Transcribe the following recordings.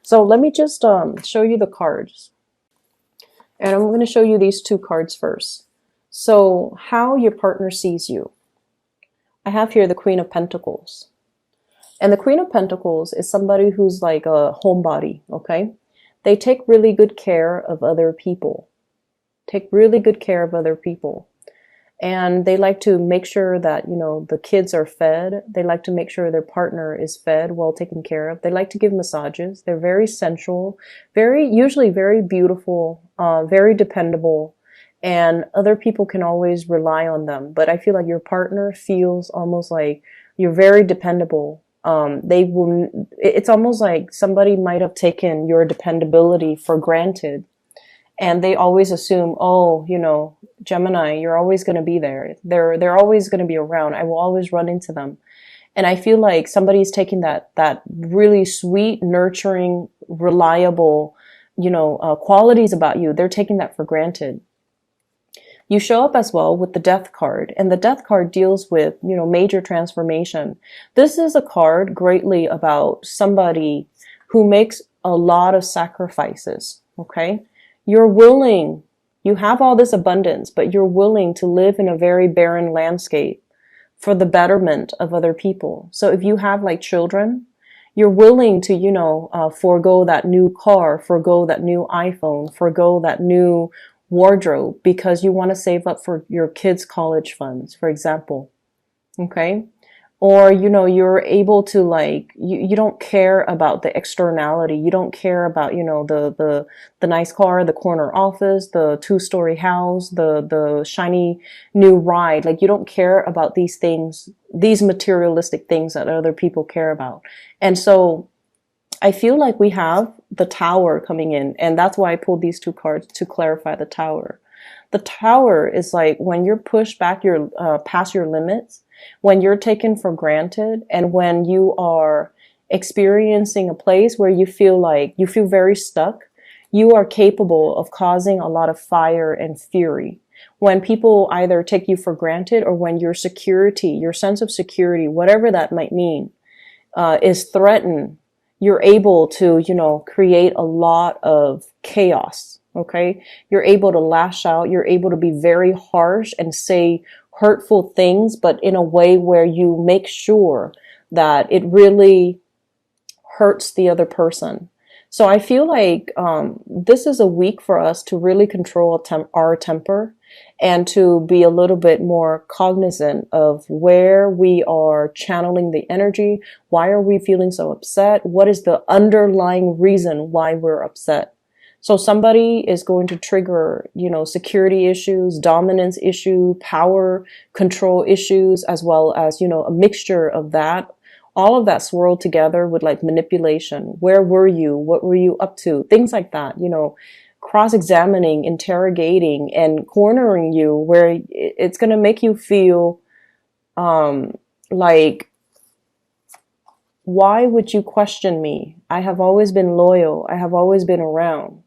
So let me just show you the cards. And I'm going to show you these two cards first. So how your partner sees you. I have here the Queen of Pentacles. And the Queen of Pentacles is somebody who's like a homebody, okay? They take really good care of other people. Take really good care of other people. And they like to make sure that, you know, the kids are fed. They like to make sure their partner is fed, well taken care of. They like to give massages. They're very sensual, usually very beautiful, very dependable. And other people can always rely on them. But I feel like your partner feels almost like you're very dependable. It's almost like somebody might have taken your dependability for granted. And they always assume, oh, you know, Gemini, you're always going to be there. They're always going to be around. I will always run into them. And I feel like somebody's taking that really sweet, nurturing, reliable, you know, qualities about you. They're taking that for granted. You show up as well with the Death card, and the Death card deals with, you know, major transformation. This is a card greatly about somebody who makes a lot of sacrifices, okay? You're willing, you have all this abundance, but you're willing to live in a very barren landscape for the betterment of other people. So if you have like children, you're willing to, you know, forego that new car, forego that new iPhone, forego that new wardrobe because you want to save up for your kids' college funds, for example. Okay? Or, you know, you're able to like, you don't care about the externality. You don't care about, you know, the nice car, the corner office, the 2-story house, the shiny new ride. Like you don't care about these things, these materialistic things that other people care about. And so I feel like we have the Tower coming in, and that's why I pulled these two cards to clarify the Tower. The Tower is like when you're pushed back your past your limits, when you're taken for granted, and when you are experiencing a place where you feel very stuck, you are capable of causing a lot of fire and fury. When people either take you for granted or when your security, your sense of security, whatever that might mean, is threatened, you're able to, you know, create a lot of chaos. Okay. You're able to lash out. You're able to be very harsh and say hurtful things, but in a way where you make sure that it really hurts the other person. So I feel like this is a week for us to really control our temper and to be a little bit more cognizant of where we are channeling the energy. Why are we feeling so upset? What is the underlying reason why we're upset? So somebody is going to trigger, you know, security issues, dominance issue, power control issues, as well as, you know, a mixture of that. All of that swirled together with like manipulation. Where were you? What were you up to? Things like that, you know, cross-examining, interrogating, and cornering you where it's going to make you feel like, why would you question me? I have always been loyal. I have always been around.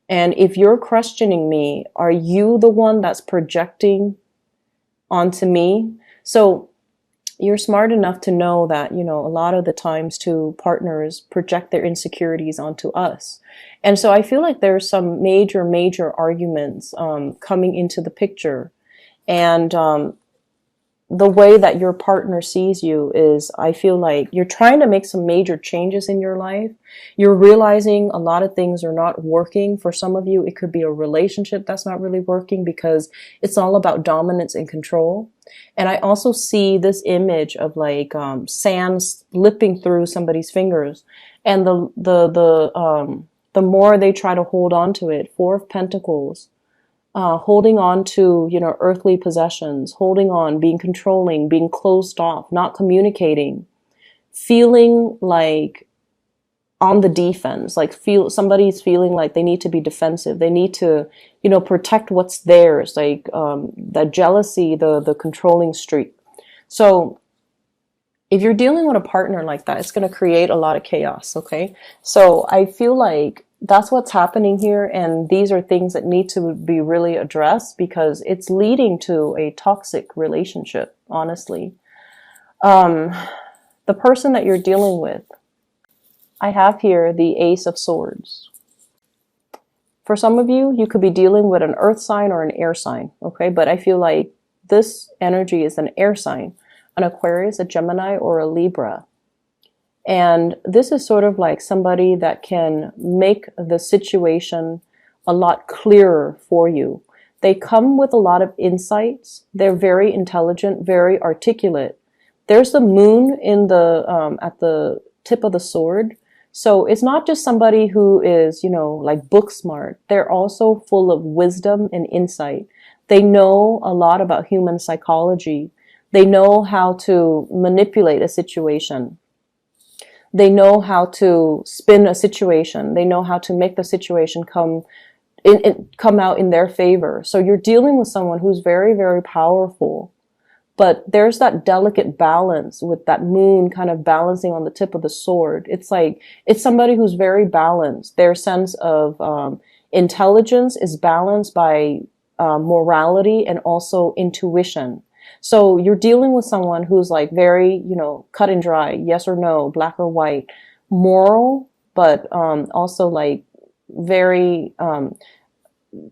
And if you're questioning me, are you the one that's projecting onto me? So you're smart enough to know that, you know, a lot of the times too, partners project their insecurities onto us. And so I feel like there's some major arguments coming into the picture. And the way that your partner sees you is, I feel like you're trying to make some major changes in your life. You're realizing a lot of things are not working. For some of you, it could be a relationship that's not really working because it's all about dominance and control. And I also see this image of like sand slipping through somebody's fingers, and the more they try to hold on to it. 4 of Pentacles. Holding on to, you know, earthly possessions, holding on, being controlling, being closed off, not communicating, feeling like on the defense, like somebody's feeling like they need to be defensive. They need to, you know, protect what's theirs, like the jealousy, the controlling streak. So if you're dealing with a partner like that, it's going to create a lot of chaos. Okay. So I feel like that's what's happening here. And these are things that need to be really addressed because it's leading to a toxic relationship, honestly. The person that you're dealing with, I have here the Ace of Swords. For some of you, you could be dealing with an earth sign or an air sign, okay? But I feel like this energy is an air sign, an Aquarius, a Gemini, or a Libra. And this is sort of like somebody that can make the situation a lot clearer for you. They come with a lot of insights. They're very intelligent, very articulate. There's the moon in the at the tip of the sword. So it's not just somebody who is, like book smart. They're also full of wisdom and insight. They know a lot about human psychology. They know how to manipulate a situation. They know how to spin a situation. They know how to make the situation come out in their favor. So you're dealing with someone who's very, very powerful. But there's that delicate balance with that moon kind of balancing on the tip of the sword. It's like, it's somebody who's very balanced. Their sense of intelligence is balanced by morality and also intuition. So you're dealing with someone who's like very, cut and dry, yes or no, black or white, moral, but also like very,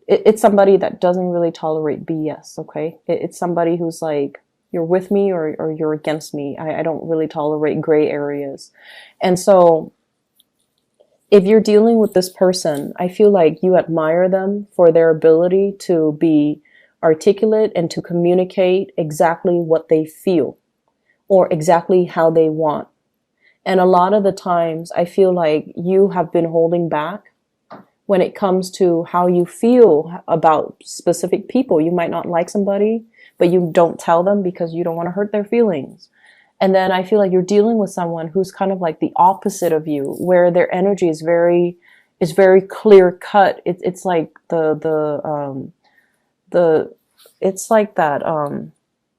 it's somebody that doesn't really tolerate BS, okay? It's somebody who's like, you're with me or you're against me. I don't really tolerate gray areas. And so if you're dealing with this person, I feel like you admire them for their ability to be articulate and to communicate exactly what they feel or exactly how they want. And a lot of the times I feel like you have been holding back when it comes to how you feel about specific people. You might not like somebody, but you don't tell them because you don't want to hurt their feelings. And then I feel like you're dealing with someone who's kind of like the opposite of you, where their energy is very clear cut. It's like it's like that,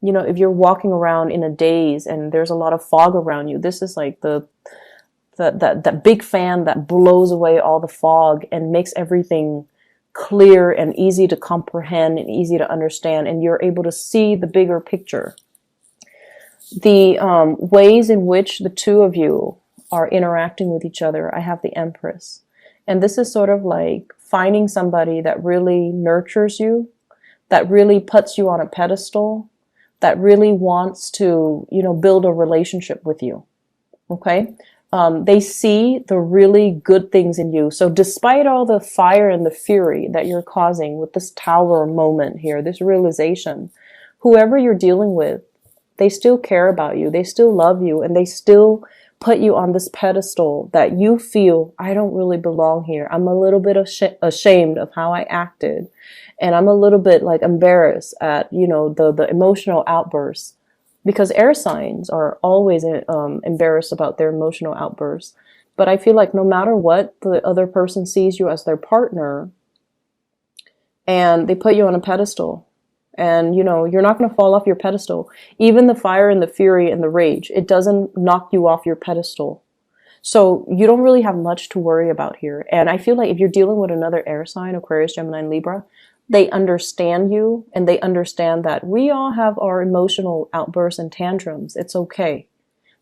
if you're walking around in a daze and there's a lot of fog around you, this is like that big fan that blows away all the fog and makes everything clear and easy to comprehend and easy to understand, and you're able to see the bigger picture. The ways in which the two of you are interacting with each other, I have the Empress. And this is sort of like finding somebody that really nurtures you, that really puts you on a pedestal, that really wants to, build a relationship with you. Okay? They see the really good things in you. So despite all the fire and the fury that you're causing with this tower moment here, this realization, whoever you're dealing with, they still care about you. They still love you, and they still put you on this pedestal that you feel, I don't really belong here. I'm a little bit ashamed of how I acted. And I'm a little bit like embarrassed at, the emotional outbursts. Because air signs are always embarrassed about their emotional outbursts. But I feel like no matter what, the other person sees you as their partner and they put you on a pedestal. And, you're not going to fall off your pedestal. Even the fire and the fury and the rage, it doesn't knock you off your pedestal. So you don't really have much to worry about here. And I feel like if you're dealing with another air sign, Aquarius, Gemini, and Libra, they understand you, and they understand that we all have our emotional outbursts and tantrums. It's okay.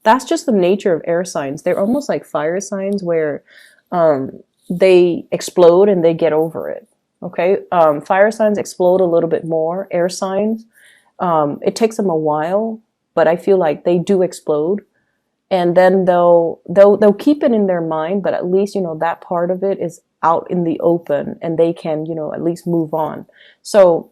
That's just the nature of air signs. They're almost like fire signs where they explode and they get over it. Okay? Fire signs explode a little bit more. Air signs, it takes them a while, but I feel like they do explode. And then they'll keep it in their mind, but at least, that part of it is out in the open and they can, at least move on. So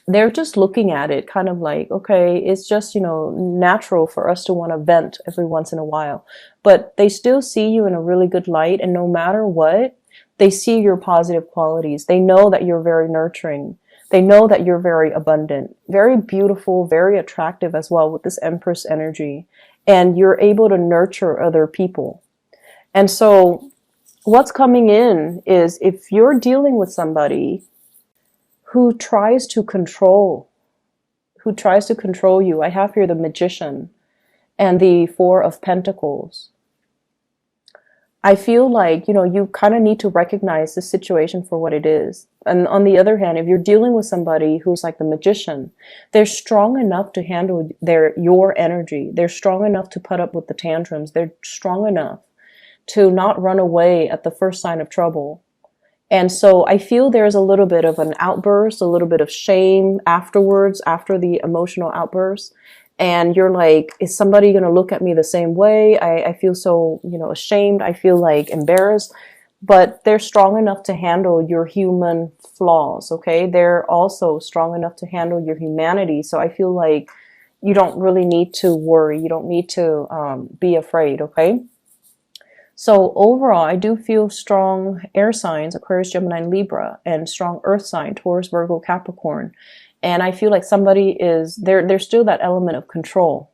they're just looking at it kind of like, okay, it's just, natural for us to want to vent every once in a while, but they still see you in a really good light. And no matter what, they see your positive qualities. They know that you're very nurturing. They know that you're very abundant, very beautiful, very attractive as well with this Empress energy. And you're able to nurture other people. And so what's coming in is if you're dealing with somebody who tries to control you, I have here the Magician and the Four of Pentacles. I feel like, you kind of need to recognize the situation for what it is. And on the other hand, if you're dealing with somebody who's like the Magician, they're strong enough to handle your energy. They're strong enough to put up with the tantrums. They're strong enough to not run away at the first sign of trouble. And so I feel there's a little bit of an outburst, a little bit of shame afterwards, after the emotional outburst. And you're like, is somebody going to look at me the same way? I feel so, ashamed. I feel like embarrassed. But they're strong enough to handle your human flaws, okay? They're also strong enough to handle your humanity. So I feel like you don't really need to worry. You don't need to be afraid, okay? So overall, I do feel strong air signs, Aquarius, Gemini, and Libra, and strong earth sign, Taurus, Virgo, Capricorn. And I feel like somebody is, there's still that element of control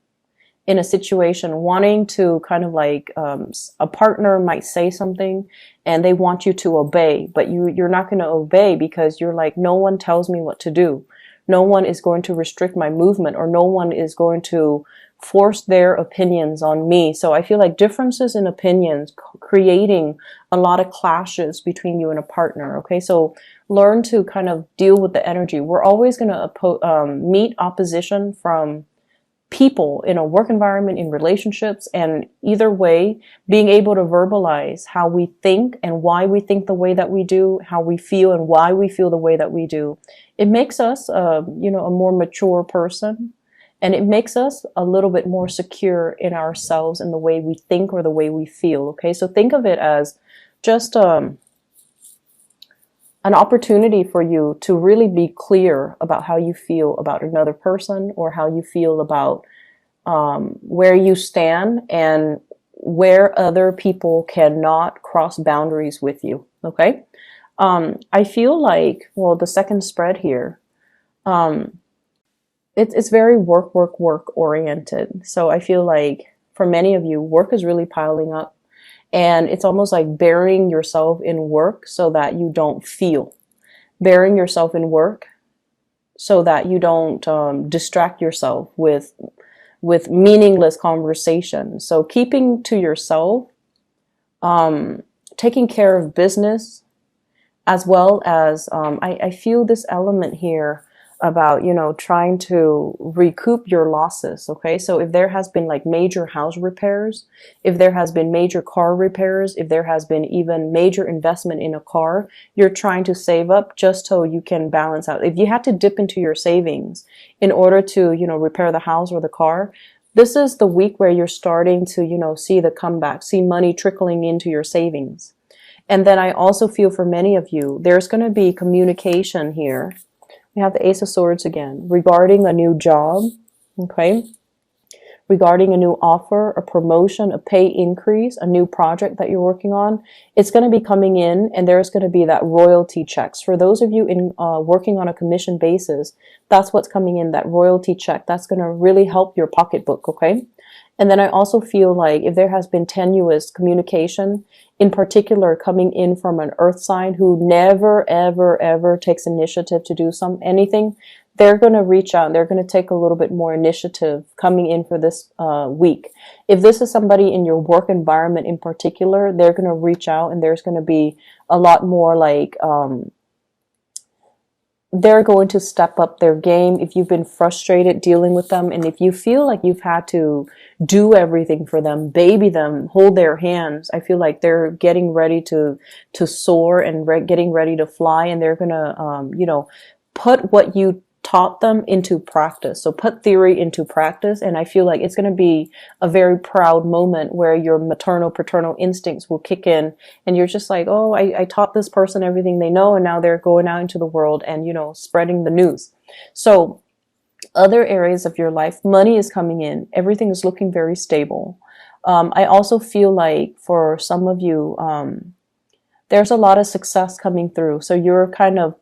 in a situation, wanting to kind of like, a partner might say something and they want you to obey, but you're not going to obey because you're like, no one tells me what to do. No one is going to restrict my movement, or no one is going to force their opinions on me. So I feel like differences in opinions creating a lot of clashes between you and a partner. Okay, so learn to kind of deal with the energy. We're always going to meet opposition from people in a work environment, in relationships, and either way, being able to verbalize how we think and why we think the way that we do, how we feel and why we feel the way that we do. It makes us, a more mature person, and it makes us a little bit more secure in ourselves and the way we think or the way we feel. Okay, so think of it as just an opportunity for you to really be clear about how you feel about another person, or how you feel about where you stand and where other people cannot cross boundaries with you. Okay. I feel like, well, the second spread here, it's very work oriented. So I feel like for many of you, work is really piling up. And it's almost like burying yourself in work so that you don't feel. Burying yourself in work so that you don't distract yourself with meaningless conversation. So keeping to yourself, taking care of business, as well as I feel this element here about, trying to recoup your losses. Okay. So if there has been like major house repairs, if there has been major car repairs, if there has been even major investment in a car, you're trying to save up just so you can balance out. If you had to dip into your savings in order to, repair the house or the car, this is the week where you're starting to, see the comeback, see money trickling into your savings. And then I also feel for many of you, there's going to be communication here. We have the Ace of Swords again, regarding a new job, okay? Regarding a new offer, a promotion, a pay increase, a new project that you're working on. It's going to be coming in, and there's going to be that royalty checks. For those of you in working on a commission basis, that's what's coming in, that royalty check. That's going to really help your pocketbook, okay? And then I also feel like if there has been tenuous communication, in particular coming in from an earth sign who never, ever, ever takes initiative to do anything, they're going to reach out. They're going to take a little bit more initiative coming in for this week. If this is somebody in your work environment in particular, they're going to reach out, and there's going to be a lot more like they're going to step up their game if you've been frustrated dealing with them. And if you feel like you've had to do everything for them, baby them, hold their hands, I feel like they're getting ready to soar and getting ready to fly. And they're going to, put what you taught them into practice. So put theory into practice. And I feel like it's going to be a very proud moment where your maternal, paternal instincts will kick in. And you're just like, oh, I taught this person everything they know. And now they're going out into the world and, spreading the news. So other areas of your life, money is coming in. Everything is looking very stable. I also feel like for some of you, there's a lot of success coming through. So you're kind of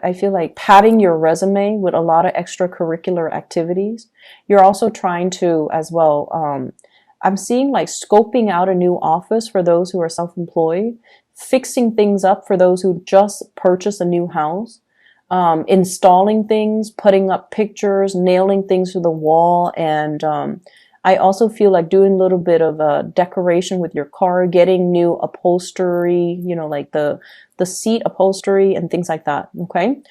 I feel like padding your resume with a lot of extracurricular activities. You're also trying to, as well, I'm seeing like scoping out a new office for those who are self-employed, fixing things up for those who just purchased a new house, installing things, putting up pictures, nailing things to the wall. And I also feel like doing a little bit of decoration with your car, getting new upholstery, like the seat upholstery and things like that. Okay.